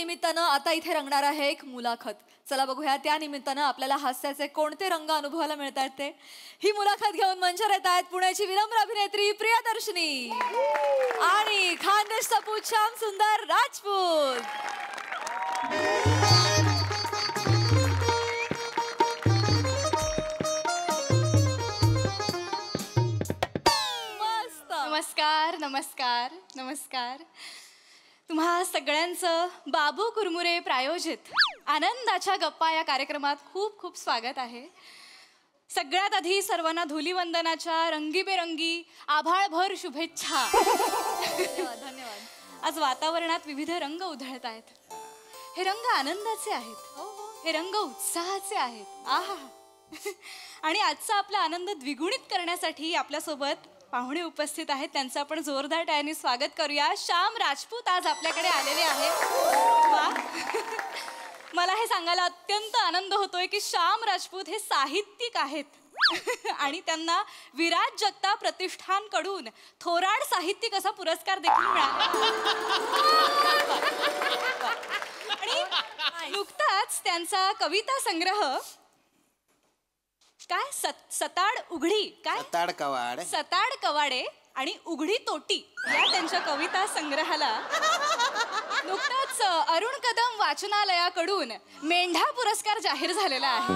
निमित्तानं आता इथे रंगणार आहे एक मुलाखत. चला बघूया त्या निमित्तानं आपल्याला हास्याचे कोणते रंग अनुभवायला मिळतात ते. ही मुलाखत घेऊन मंचावर येत आहेत पुण्याची विनम्र अभिनेत्री प्रियदर्शनी आणि खानदेशचा पूत श्याम सुंदर राजपूत. नमस्कार नमस्कार नमस्कार. तुम्हा सगळ्यांचं बाबू कुरमुरे प्रायोजित आनंदाच्या गप्पा या कार्यक्रमात खूप खूप स्वागत आहे. सगळ्यात आधी सर्वांना धुलीवंदनाच्या रंगीबेरंगी आभाळभर शुभेच्छा. धन्यवाद. आज वातावरणात विविध रंग उधळत आहेत. हे रंग आनंदाचे आहेत, हे रंग उत्साहाचे आहेत. आहा. आणि आजचा आपला आनंद द्विगुणित करण्यासाठी आपल्यासोबत पाहुणे उपस्थित आहेत. त्यांचं आपण जोरदार टाळ्यांनी स्वागत करूया. श्याम राजपूत आज आपल्याकडे आलेले आहेत. वा. मला हे सांगायला अत्यंत आनंद होतोय की श्याम राजपूत हे साहित्यिक आहेत आणि त्यांना विराज जगताप प्रतिष्ठानकडून थोराड साहित्यिक असा पुरस्कार देखील मिळाला. आणि नुकताच त्यांचा कविता संग्रह काय सताड उघडी काय सताड कवाडे आणि उघडी तोटी या त्यांच्या कविता संग्रहाला नुकताच अरुण कदम वाचनालयाकडून मेंढा पुरस्कार जाहीर झालेला आहे.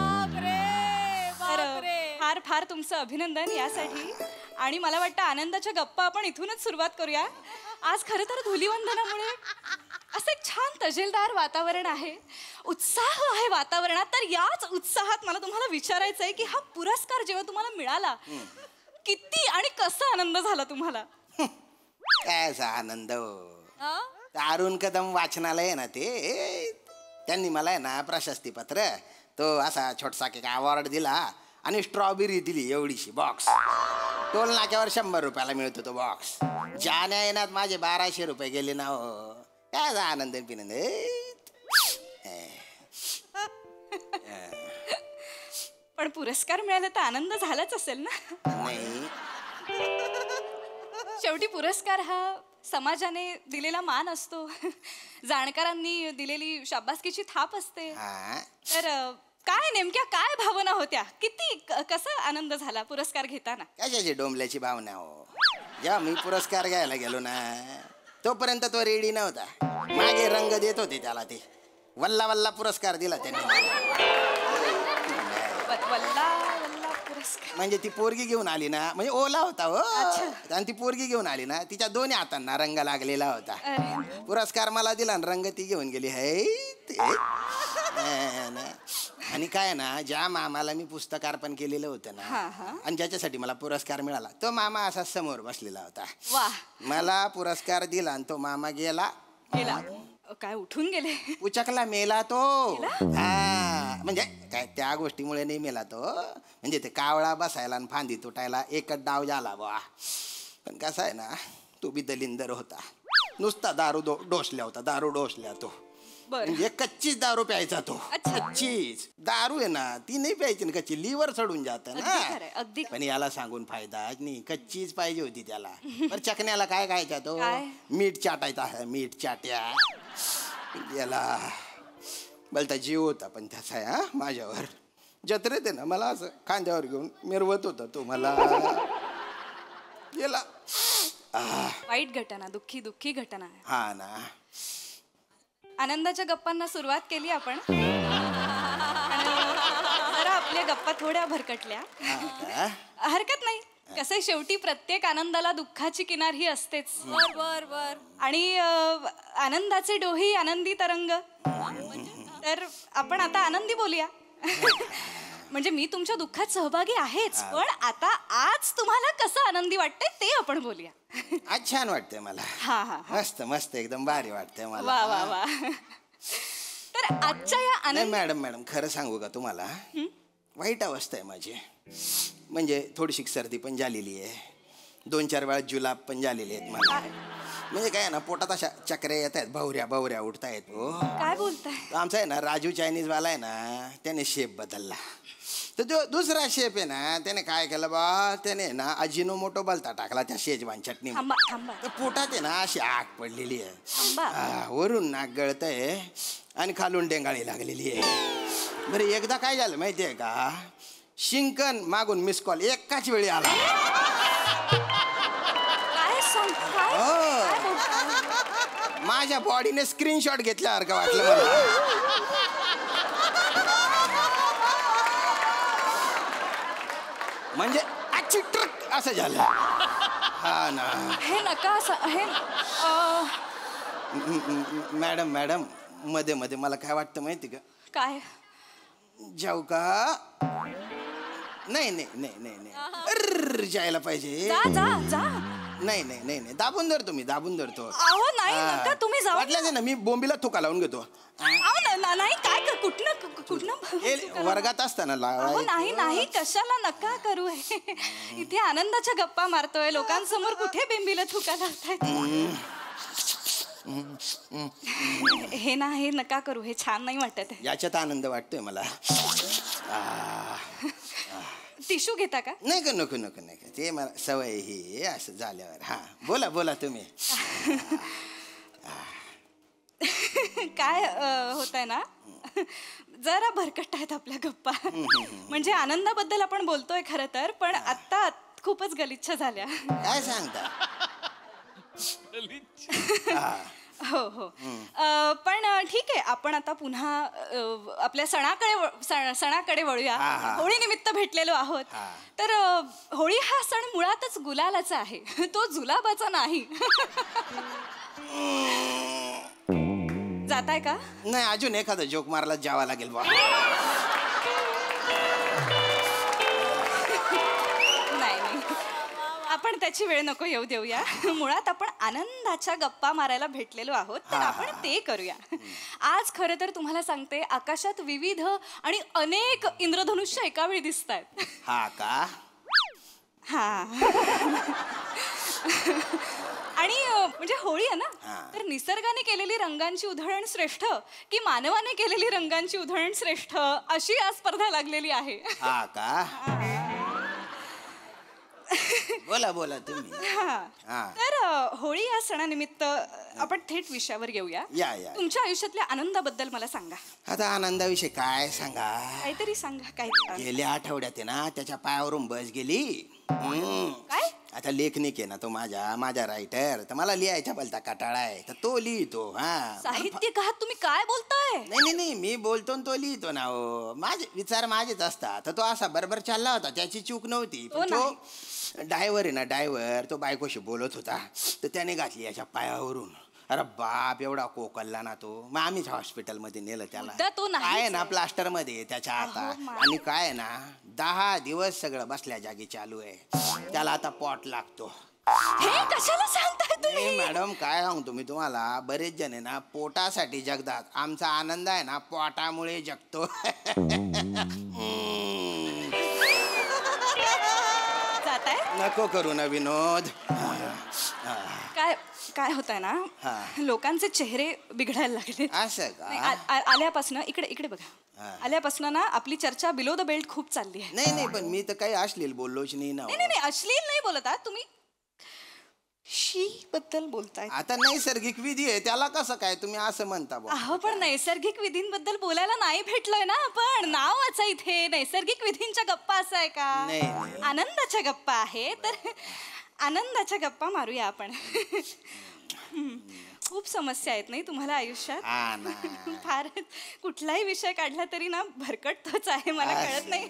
फार फार तुमचं अभिनंदन यासाठी. आणि मला वाटतं आनंदाच्या गप्पा आपण इथूनच सुरुवात करूया. आज खरं तर धुलीवंदनामुळे असं एक छान तजेलदार वातावरण आहे, उत्साह आहे वातावरणात. तर याच उत्साहात मला तुम्हाला विचारायचं आहे की हा पुरस्कार जेव्हा तुम्हाला मिळाला किती आणि कसा आनंद झाला तुम्हाला? काय आनंद. अरुण कदम वाचनालय आहे ना ते, त्यांनी मला आहे ना प्रशस्ती पत्र तो असा छोटसा एक अवॉर्ड दिला आणि स्ट्रॉबेरी दिली एवढीशी बॉक्स. टोल नाक्यावर 100 रुपयाला मिळतो तो बॉक्स. जाण्या येण्यात माझे 1200 रुपये गेले ना. हो काय आनंद पिनंद. पण पुरस्कार मिळाला तर आनंद झालाच असेल ना? नाही, शेवटी पुरस्कार हा समाजाने दिलेला मान असतो, जाणकारांनी दिलेली शाबासकीची थाप असते. तर काय नेमक्या काय भावना होत्या, किती कसा आनंद झाला पुरस्कार घेताना? कशाची डोंबल्याची भावना हो. जेव्हा मी पुरस्कार घ्यायला गेलो ना तोपर्यंत तो रेडी नव्हता. मागे रंग देत होते त्याला. ते वल्ला वल्ला पुरस्कार दिला त्यांनी. म्हणजे ती पोरगी घेऊन आली ना, म्हणजे ओला होता हो, आणि ती पोरगी घेऊन आली ना, तिच्या दोन्ही हातांना रंग लागलेला होता. पुरस्कार मला दिला आणि रंग ती घेऊन गेली. आणि काय ना, ज्या मामाला मी पुस्तक अर्पण केलेलं होतं ना आणि ज्याच्यासाठी मला पुरस्कार मिळाला तो मामा असा समोर बसलेला होता. मला पुरस्कार दिला आणि तो मामा गेला. काय उठून गेले? उचकला मेला तो. म्हणजे काय त्या गोष्टीमुळे नाही मेला तो, म्हणजे ते कावळा बसायला आणि फांदी तुटायला एकच डाव झाला बा. पण कसा आहे ना, तो बी दलिंदर होता, नुसता दारू डोसल्या होता, दारू डोसल्या तो. म्हणजे कच्चीच दारू प्यायचा तो. कच्चीच दारू आहे ना ती नाही प्यायची ना, कच्ची लिव्हर चढून जात ना. पण याला सांगून फायदाच नाही, कच्चीच पाहिजे होती त्याला. पण चकण्याला काय खायचा तो? मीठ चाटायचा. मीठ चाट्या. याला बोलता जीव होता पण त्याचा आहे माझ्यावर. जत्रेत आहे ना मला असं खांद्यावर घेऊन मिरवत होता तो मला. गेला. वाईट घटना, दुःखी दुःखी घटना. हा ना. आनंदाच्या गप्पांना सुरुवात केली आपण. जरा आपल्या गप्पा थोड्या भरकटल्या. हरकत नाही. कसं शेवटी प्रत्येक आनंदाला दुःखाची किनार ही असतेच. बर. आणि आनंदाचे डोही आनंदी तरंग. तर आपण आता आनंदी बोलूया. म्हणजे मी तुमच्या दुःखात सहभागी आहेच, पण आता आज तुम्हाला कसं आनंदी वाटतंय ते आपण बोलूया. आज छान वाटतंय मला. मस्त मस्त एकदम भारी वाटतंय मला. वा वा वा. तर आजच्या या आनंद. मॅडम खरं सांगू का तुम्हाला, वाईट अवस्था आहे माझी. म्हणजे थोडीशी सर्दी पण झालेली आहे, 2-4 वेळा जुलाब पण झालेले आहेत मला. म्हणजे काय ना, पोटात अशा चक्र्या येत आहेत, भावऱ्या उठता आहेत. काय बोलताय? आमचा आहे ना राजू चायनीज वाला आहे ना, त्याने शेप बदलला. तर जो दुसरा शेफ आहे ना त्याने काय केलं बा, त्याने ना अजिनोमोटो बलता टाकला त्या शेजवान चटणी. थांबा थांबा तर पोटात आहे ना अशी आग पडलेली आहे. थांबा. वरून नाक गळतंय आणि खालून डेंगाळी लागलेली आहे. बरं एकदा काय झालं माहिती आहे का, शिंकन मागून मिस कॉल एकाच वेळी आला. काय सांग काय हो, माझ्या बॉडीने स्क्रीनशॉट घेतल्यासारखं वाटलं मला. म्हणजे आजची ट्रक असं झालं. हा ना. हे नका हे मॅडम मॅडम मध्ये मध्ये मला काय वाटतं माहिती का, काय जाऊ का? नाही नाही नाही नाही नाही जायला पाहिजे. जा जा जा. नाही नाही नाही नाही दाबून धरतो मी, दाबून धरतो. अहो नाही नका तुम्ही जाऊ. वाटलं ना मी बोंबीला थुका लावून घेतो. अहो नाही काय कुठनं वर्गात असताना अहो नाही नाही कशाला नका करू हे. इथे आनंदाच्या गप्पा मारतोय, लोकांसमोर कुठे बेंबीला थुका लावतायत. हे ना हे नका करू, हे छान नाही वाटत. याच्यात आनंद वाटतोय मला. टिश्यू घेता का? नाही का, नको नको नको, ते मला सवय ही असं झाल्यावर. हा बोला बोला तुम्ही. काय होत आहे ना, जरा भरकट आहेत आपल्या गप्पा. म्हणजे आनंदाबद्दल आपण बोलतोय खरं तर, पण आता खूपच गलिच्छ झाल्या. काय सांगता? हो हो. पण ठीक आहे, आपण आता पुन्हा आपल्या सणाकडे वळूया. होळी निमित्त भेटलेलो आहोत. तर होळी हा सण मुळातच गुलालाचा आहे, तो जुलाबाचा नाही. जाताय का? नाही, अजून एखादा जोक मारला जावा लागेल बा. आपण त्याची वेळ नको येऊ देऊया. मुळात आपण आनंदाच्या गप्पा मारायला भेटलेलो आहोत, तर आपण ते करूया. आज खरं तर तुम्हाला सांगते, आकाशात विविध आणि अनेक इंद्रधनुष्य एका वेळी दिसत आहेत. हा का? हा. आणि म्हणजे होळी आहे ना, तर निसर्गाने केलेली रंगांची उधळण श्रेष्ठ की मानवाने केलेली रंगांची उधळण श्रेष्ठ, अशी आज स्पर्धा लागलेली आहे. हा का? बोला बोला तुम्ही. तर होळी या सणानिमित्त आपण थेट विषयावर येऊया. या. तुमच्या आयुष्यातल्या आनंदाबद्दल मला सांगा. आता आनंदाविषयी काय सांगा? काहीतरी सांगा. काय गेल्या आठवड्यात आहे ना त्याच्या पायावरून बस गेली. काय? आता लेखनिक आहे ना तो, माझा रायटर, तर मला लिहायचा बोलता कटाळा आहे, तर तो लिहितो. हा, साहित्यिक आहात तुम्ही, काय बोलताय? नाही नाही मी बोलतो तो लिहितो ना. हो, माझे विचार माझेच असतात. तर तो असा बरोबर चालला होता, त्याची चूक नव्हती. तो ड्रायव्हर आहे ना, ड्रायव्हर तो बायकोशी बोलत होता, तर त्याने घातली याच्या पायावरून. अरे बाप, एवढा कोकलला ना तो. मग आम्हीच हॉस्पिटलमध्ये नेलं त्याला. काय ना प्लास्टर मध्ये त्याच्या आता. आणि काय आहे ना 10 दिवस सगळं बसल्या जागी चालू आहे. त्याला आता पॉट लागतो. हे कशाला सांगताय तुम्ही? मॅडम काय सांगतो मी तुम्हाला, बरेच जण आहे ना पोटासाठी जगतात. आमचा आनंद आहे ना पोटामुळे जगतो. नको करू ना विनोद. काय होत आहे ना, लोकांचे चेहरे बिघडायला लागले. असं का? आल्यापासून इकडे बघा, आल्यापासून ना आपली चर्चा बिलो द बेल्ट खूप चालली आहे. नाही पण मी तर काही अश्लील बोललोच नाही ना. नाही अश्लील नाही बोलत आहात तुम्ही, शी बद्दल बोलताय. आता नैसर्गिक विधी आहे, त्याला कसं काय तुम्ही असं म्हणता? अहो पण नैसर्गिक विधींबद्दल बोलायला नाही भेटलोय ना आपण. नाव वाचा इथे, नैसर्गिक विधींच्या गप्पा असं आहे का? आनंदाच्या गप्पा आहे, तर आनंदाच्या गप्पा मारूया आपण. खूप समस्या आहेत नाही तुम्हाला आयुष्यात? फार कुठलाही विषय काढला तरी ना भरकटतोच आहे, मला कळत नाही.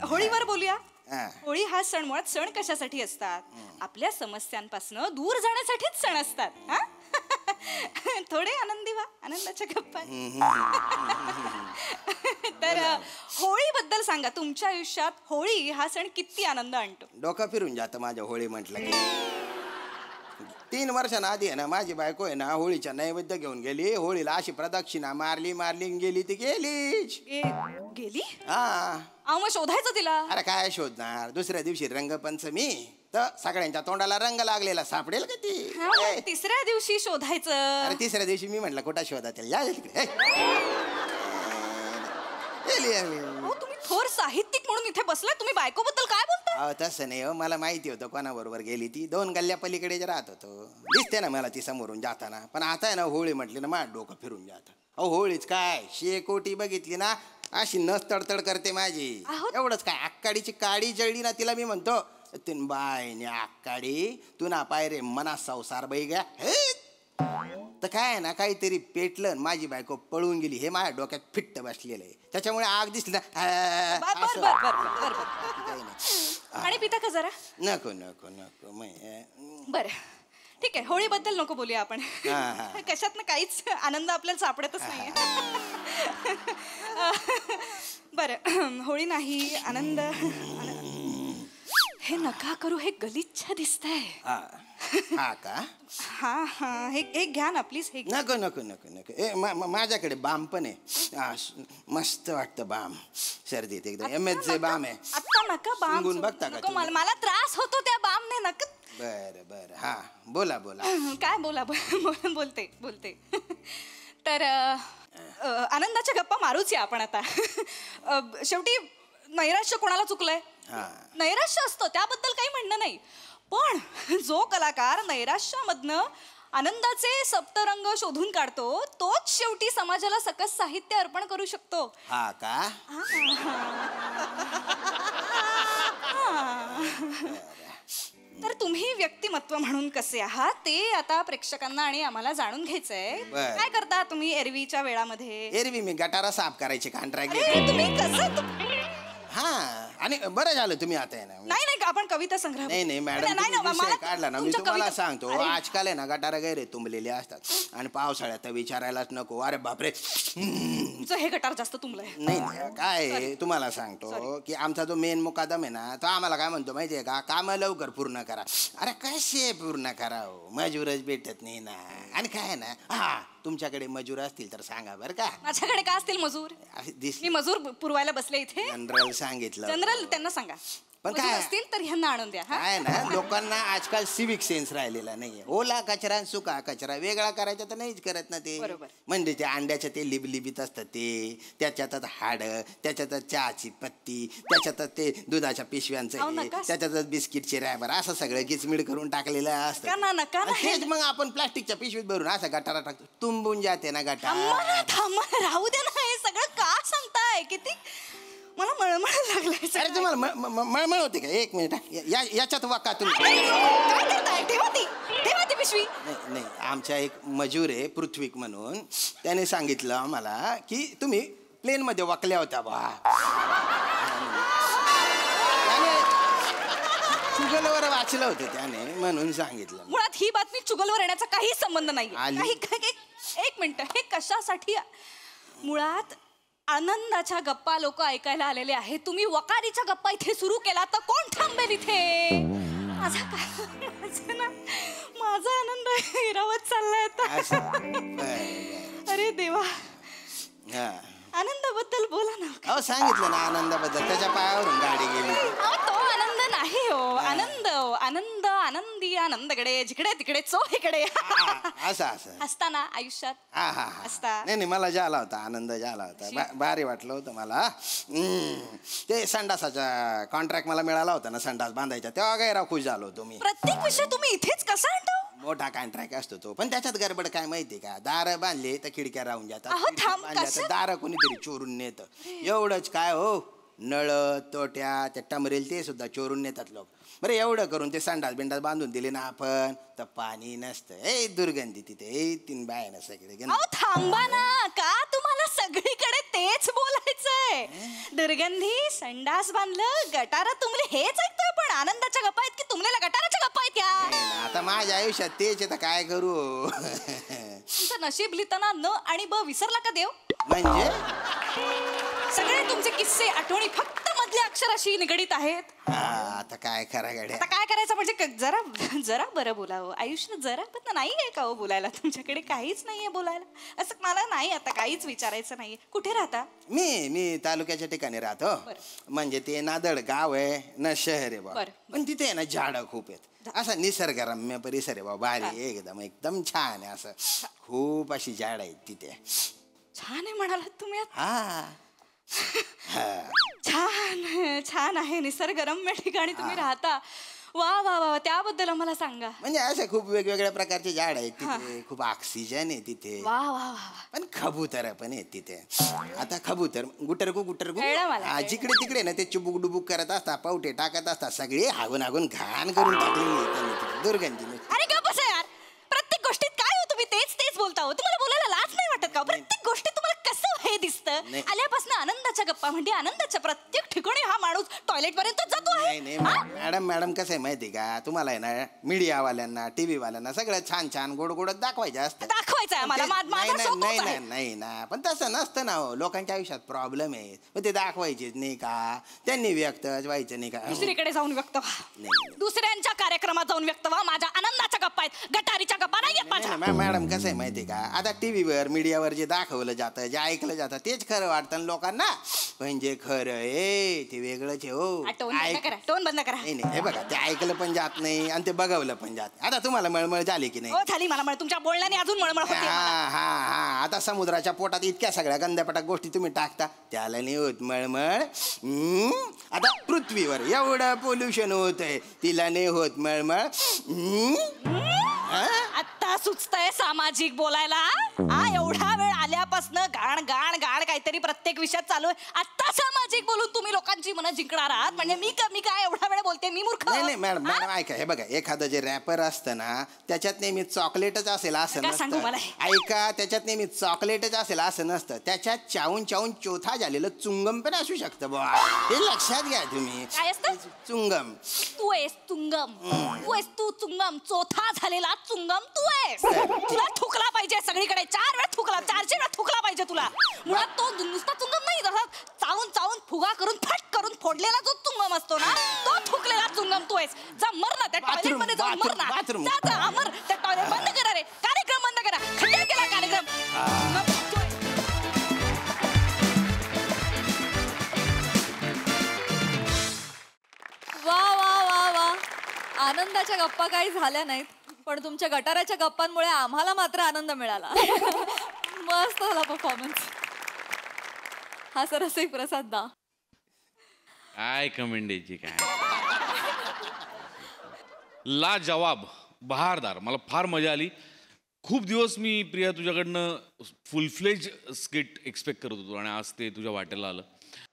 होळीवर बोलूया. होळी हा सण मुळात सण कशासाठी असतात? आपल्या समस्यांपासून दूर जाण्यासाठीच सण असतात. थोडे आनंदी व्हा, आनंदाच्या गप्पा. तर होळीबद्दल सांगा, तुमच्या आयुष्यात होळी हा सण किती आनंद आणतो? डोकं फिरून जातं माझ्या होळी म्हटलं की. 3 वर्षांआधी आहे ना माझी बायको आहे ना होळीच्या नैवेद्य घेऊन गेली. होळीला अशी प्रदक्षिणा मारली गेली, ती गेलीच. गेली? हा. मग शोधायचं तिला. अरे काय शोधणार, दुसऱ्या दिवशी रंगपंचमी, तर सगळ्यांच्या तोंडाला रंग लागलेला, सापडेल का ती? तिसऱ्या दिवशी शोधायचं. अरे तिसऱ्या दिवशी मी म्हटलं कुठं शोधा त्याला, या तिकडे. तुम्ही थोर साहित्यिक म्हणून इथे बसलाय तुम्ही बायकोबद्दल काय बोलताय? अहो तसं नाही हो, मला माहिती होतं कोणाबरोबर गेली ती. 2 गल्ल्या पलीकडे राहत होतो. दिसते ना मला ती समोरून जाताना. पण आता आहे ना होळी म्हटली ना माझं डोकं फिरून जातं. अहो होळीच काय, शेकोटी बघितली ना अशी नस तडतड करते माझी. एवढंच काय, आक्काडीची काडी जळली ना तिला मी म्हणतो तीन बायने आक्काडी तू ना पाय रे मना संसार बाई घ्या. तर काय ना काहीतरी पेटलं, माझी बायको पळून गेली, हे माझ्या डोक्यात फिट्ट बसलेलं आहे. त्याच्यामुळे आग दिसली ना आणि पिता का जरा? नको नको नको बरं ठीक आहे, होळीबद्दल नको बोलूया आपण. कशात ना काहीच आनंद आपल्याला सापडतच नाही. बरं होळी नाही, आनंद. हे नका करू, हे गलिच्छ दिसतंय. हा का? हा हा हे घ्या ना प्लीज. हे नको नको नको नको. माझ्याकडे बाम पण आहे, मस्त वाटतं बाम. सर्दीत एकदम MHचे बाम आहे. आता नका बाम बघता का? मला त्रास होतो त्या बामने. नका. बरं बरं हा बोला बोला. काय बोलते तर आनंदाच्या गप्पा मारूच या आपण आता. शेवटी नैराश्य कोणाला चुकलंय? नैराश्य असतं त्याबद्दल काही म्हणणं नाही, पण जो कलाकार नैराश्यामधनं आनंदाचे सप्तरंग शोधून काढतो तोच शेवटी समाजाला सकस साहित्य अर्पण करू शकतो. हा का? तर तुम्ही व्यक्तिमत्व म्हणून कसे आहात ते आता प्रेक्षकांना आणि आम्हाला जाणून घ्यायचंय. काय करता तुम्ही एरवीच्या वेळामध्ये? एरवी मी गटारा साफ करायचे कॉन्ट्रॅक्ट. तुम्ही कसं? हा आणि बरं झालं तुम्ही आता आहे ना. नाही आपण कविता संग्रह. नाही मॅडम, विषय काढला ना. मी तुम्हाला सांगतो आजकाल आहे ना गटारा गैरे तुंबलेले असतात आणि पावसाळ्यात विचारायलाच नको. अरे बापरे, हे गटार जास्त तुंबलंय. नाही काय तुम्हाला सांगतो की आमचा जो मेन मुकादम आहे ना तो आम्हाला काय म्हणतो माहितीये का, काम लवकर पूर्ण करा. अरे कसे पूर्ण करा हो, मजूरच भेटत नाही ना. आणि काय ना, हा तुमच्याकडे मजूर असतील तर सांगा बरं का. माझ्याकडे का असतील मजूर? मी मजूर पुरवायला बसले इथे. जनरल सांगितलं. जनरल त्यांना सांगा पण काय असतील तर ह्यांना आणून द्या. काय ना लोकांना आजकाल सिविक सेन्स राहिलेला नाहीये. ओला कचरा आणि सुका कचरा वेगळा करायचा तर नाहीच करत ना ते. म्हणजे ते अंड्याच्या ते लिबलिबीत असतं ते, त्याच्यातच हाड, त्याच्यातच चहाची पत्ती, त्याच्यातच ते दुधाच्या पिशव्यांचं, त्याच्यातच बिस्किटचे रॅबर, असं सगळं किचमिड करून टाकलेलं असतं. तेच मग आपण प्लास्टिकच्या पिशवीत भरून असं गटारा टाकतो, तुंबून जाते ना गटार. राहू दे ना, हे सगळं का सांगताय? किती मला मळमळ लागलाय. अरे तुम्हाला मळमळ होते का? एक मिनिट, याच्यात वाका तुम्ही. काय करताय? ठेवा ती पिशवी. नाही आमच्या एक मजूर आहे पृथ्वीक म्हणून, त्याने सांगितलं आम्हाला की तुम्ही प्लेन मध्ये वाकल्या होत्या बा. चुगलवर वाचलं होतं त्याने म्हणून सांगितलं. मुळात ही बातमी चुगलवर येण्याचा काही संबंध नाही. एक मिनिट, हे कशासाठी? मुळात आनंदाच्या गप्पा लोक ऐकायला आलेले आहेत. तुम्ही वकारीच्या गप्पा इथे सुरू केला तर कोण थांबेल इथे? माझा आनंद हिरावत चाललाय आता. अरे देवा, आनंदाबद्दल बोला ना. अहो सांगितलं ना आनंदाबद्दल, त्याच्या पायावरून गाडी गेली. तो आनंद नाही हो, आनंद आनंदी आनंदकडे जिकडे तिकडे चोहीकडे असं असताना आयुष्यात असता. नाही मला झाला होता आनंद, झाला होता, भारी वाटलं होतं मला. ते संडासाचा कॉन्ट्रॅक्ट मला मिळाला होता ना, संडास बांधायचा, तेव्हा गैरा खुश झालो होतो मी. प्रत्येक विषय तुम्ही इथेच कसा आणतो? मोठा कॉन्ट्रॅक्ट असतो तो, पण त्याच्यात गडबड काय माहिती का, दार बांधले तर खिडक्या राहून जातात, दार कोणीतरी चोरून नेत. एवढंच काय हो, नळ तोट्या त्या टमरेल ते सुद्धा चोरून नेतात लोक. बरं एवढं करून ते संडास बिंडास बांधून दिले ना आपण तर पाणी नसतं, दुर्गंधी तिथे. 3 बाय ना सगळे. थांबा ना, का तुम्हाला सगळीकडे तेच बोलायचंय? दुर्गंधी, संडास बांधलं, गटारा तुमले, हेच ऐकतोय. पण आनंदाच्या गप्पा आहेत की तुमलेला गटाराच्या गप्पा आहेत या? आता माझ्या आयुष्यात तेच आहे, काय करू. तुमचं नशीब लिहिताना न आणि ब विसरला का देव? म्हणजे सगळे तुमचे किस्से आठवणी फक्त मधल्या अक्षराशी निगडीत आहेत. आता काय करा गड्या, आता काय करायचं? म्हणजे जरा बरं बोलावं. आयुष्यात जरा पण नाही आहे का हो बोलायला? तुमच्याकडे काहीच नाहीये बोलायला? असं मला नाही आता काहीच विचारायचं नाहीये. कुठे राहता? मी तालुक्याच्या ठिकाणी राहतो. म्हणजे ते नादड गाव आहे ना शहर आहे बा, पण तिथे आहे ना झाडं खूप आहेत. असा निसर्गरम्य परिसर आहे बा, भारी एकदम छान आहे. असं खूप अशी झाड आहेत तिथे. छान आहे म्हणालात तुम्ही? हा छान छान आहे. निसर्गरम्य ठिकाणी तुम्ही राहता. वा वा वा, त्याबद्दल आम्हाला सांगा. म्हणजे असे खूप वेगवेगळ्या प्रकारचे झाड आहेत तिथे, खूप ऑक्सिजन आहे तिथे. वा वा वा. पण खबूतर पण आहेत तिथे. आता खबूतर गुटरगू कळलं मला ते. जिकडे तिकडे ना ते चुबुक डुबुक करत असतात, पावटे टाकत असतात, सगळे हागून हागून घाण करून टाकली दुर्गंधी. अरे का बसा यार, प्रत्येक गोष्टीत काय हो तुम्ही तेच तेच बोलता हो. तुम्हाला बोलायला लाज नाही वाटत का? प्रत्येक गोष्टीत तुम्हाला कसं हे दिसतं? आल्यापासून आनंदाच्या गप्पा म्हणजे आनंदाच्या प्रत्येक ठिकाणी हा माणूस टॉयलेट पर्यंत जातो आहे. नाही मॅडम कसं आहे माहिती का तुम्हाला? आहे ना मीडियावाल्यांना, टीव्ही वाल्यांना सगळं छान छान गोड गोड दाखवायचे असतं. दाखवायचं आहे मला. नाही ना, पण तसं नसतं ना हो. लोकांच्या आयुष्यात प्रॉब्लेम आहे, पण ते दाखवायचेच नाही का? त्यांनी व्यक्त व्हायचं नाही का? दुसरीकडे जाऊन व्यक्त व्हा, दुसऱ्यांच्या कार्यक्रमात जाऊन व्यक्त व्हा. माझ्या आनंदाच्या गप्पा आहेत, गटारीच्या गप्पा नाही आहेत माझ्या. मॅडम कसं आहे माहिती का? आता टीव्हीवर मीडियावर जे दाखवलं जातं, जे ऐकलं जातं तेच खरं वाटतं ना लोकांना. म्हणजे खरं आहे ते वेगळंच आहे हो. टोन बंद करा. नाही हे बघा, ते ऐकलं पण जात नाही आणि ते बघवलं पण जात. आता तुम्हाला मळमळ झाली की नाही? हो झाली मला. तुमच्या बोलण्याने अजून मळमळ होते. हा आता समुद्राच्या पोटात इतक्या सगळ्या गंध्यापटाक गोष्टी तुम्ही टाकता, त्याला नाही होत मळमळ. आता पृथ्वीवर एवढं पोल्युशन होतंय, तिला नाही होत मळमळ. आता सुचतंय सामाजिक बोलायला. एवढा वेळ आल्यापासून गाण गाण गाण काहीतरी प्रत्येक विषयात चालू आहे. आता सामाजिक बोलून तुम्ही लोकांची मनं जिंकणार आहात म्हणजे मी काय एवढा वेळ बोलते? मी मूर्ख? नाही मॅडम ऐका, हे बघा, एखादं जे रॅपर असतं ना त्याच्यात नेहमी चॉकलेटच असेल असं नसतं. ऐका, त्याच्यात नेहमी चॉकलेटच असेल असं नसतं. त्याच्यात चावून चावून चोथा झालेलं चुंगम पण असू शकतं बुवा. हे लक्षात घ्या तुम्ही. काय असतं? चुंगम. तू आहेस चुंगम. तू चुंगम. चोथा झालेला चुंगम तू आहेस. तुला थुकला पाहिजे सगळीकडे. 4 वेळा थुकला, 400 वेळा थुकला पाहिजे तुला. मुळात तो नुसता चुंगम नाही, जसा चावून चावून फुगा करून फट करून फोडलेला जो चुंगम असतो ना, तो थुकलेला चुंगम तू आहेस. जा मर ना त्या टॉयलेट मध्ये जाऊन मर ना. जा अमर. त्या टॉयलेट बंद करा रे. कार्यक्रम बंद करा. खड्ड्यात गेला कार्यक्रम. वा वा वा वा, आनंदाच्या गप्पा काही झाल्या नाहीत, पण तुमच्या गटाराच्या गप्पांमुळे आम्हाला मात्र आनंद मिळाला. मस्त झाला परफॉर्मन्स. हा सर रसिक प्रसाद दा. काय कमेंट द्यायची काय? ला जवाब, बहारदार. मला फार मजा आली. खूप दिवस मी प्रिया तुझ्याकडनं फुल फ्लेज स्किट एक्सपेक्ट करत होतो आणि आज ते तुझ्या वाटेला आलं.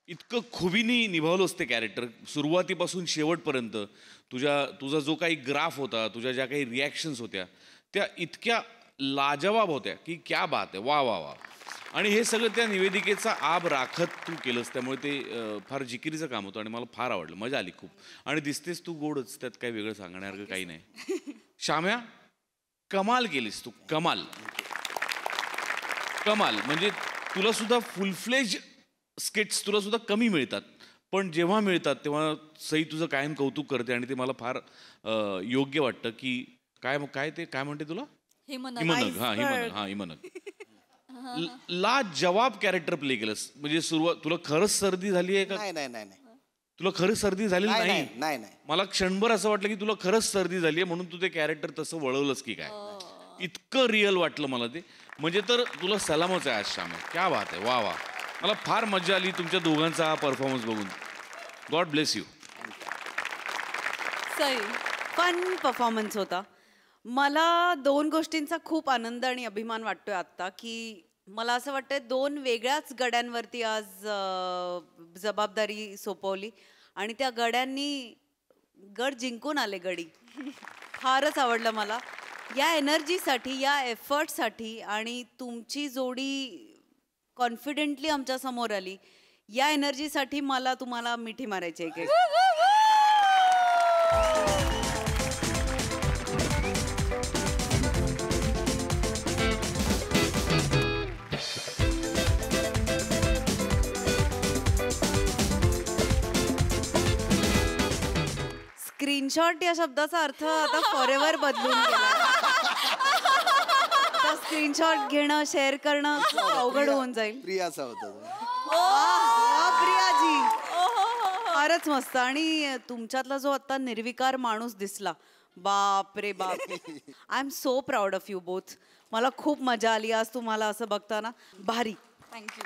इतकं खुबीनी निभावलंच ते कॅरेक्टर सुरुवातीपासून शेवटपर्यंत. तुझा जो काही ग्राफ होता, तुझ्या ज्या काही रिॲक्शन्स होत्या त्या इतक्या लाजवाब होत्या की क्या बात आहे. वा वा वा. आणि हे सगळं त्या निवेदिकेचा आब राखत तू केलंस, त्यामुळे ते फार जिकिरीचं काम होतं आणि मला फार आवडलं. मजा आली खूप. आणि दिसतेस तू गोडच, त्यात काही वेगळं सांगण्यासारखं काही नाही. श्याम्या, कमाल केलीस तू. कमाल. म्हणजे तुला सुद्धा फुल फ्लेज स्किट्स तुला सुद्धा कमी मिळतात, पण जेव्हा मिळतात तेव्हा सई तुझं कायम कौतुक करते आणि ते मला फार योग्य वाटतं. की काय म्हणते तुला? हिमनग. ला जवाब कॅरेक्टर प्ले केलंस. म्हणजे तुला खरंच सर्दी झाली आहे का? नाही. तुला खरंच सर्दी झाली नाही? नाही. मला क्षणभर असं वाटलं की तुला खरंच सर्दी झाली आहे म्हणून तू ते कॅरेक्टर तसं वळवलंस की काय. इतकं रिअल वाटलं मला ते. म्हणजे तर तुला सलामच आहे आज श्याम. क्या बात आहे. वा वा. मला फार मजा आली तुमच्या दोघांचा हा परफॉर्मन्स बघून. God bless you. Fun performance होता. मला 2 गोष्टींचा खूप आनंद आणि अभिमान वाटतोय आत्ता. की मला असं वाटतंय 2 वेगळ्याच गड्यांवरती आज जबाबदारी सोपवली आणि त्या गड्यांनी गड जिंकून आले. गडी फारच आवडलं मला. या एनर्जीसाठी, या एफर्टसाठी आणि तुमची जोडी कॉन्फिडेंटली आमच्या समोर आली, या एनर्जीसाठी मला तुम्हाला मिठी मारायची आहे. स्क्रीनशॉट या शब्दाचा अर्थ आता फॉरएव्हर बदलून गेला. स्क्रीनशॉट घेणं, शेअर करणं अवघड होऊन जाईल. प्रियाचा होता. प्रियाजी फारच मस्त. आणि तुमच्यातला जो आता निर्विकार माणूस दिसला, बाप रे बाप. I am so proud of you both. मला खूप मजा आली आज तुम्हाला असं बघताना. भारी. थँक्यू.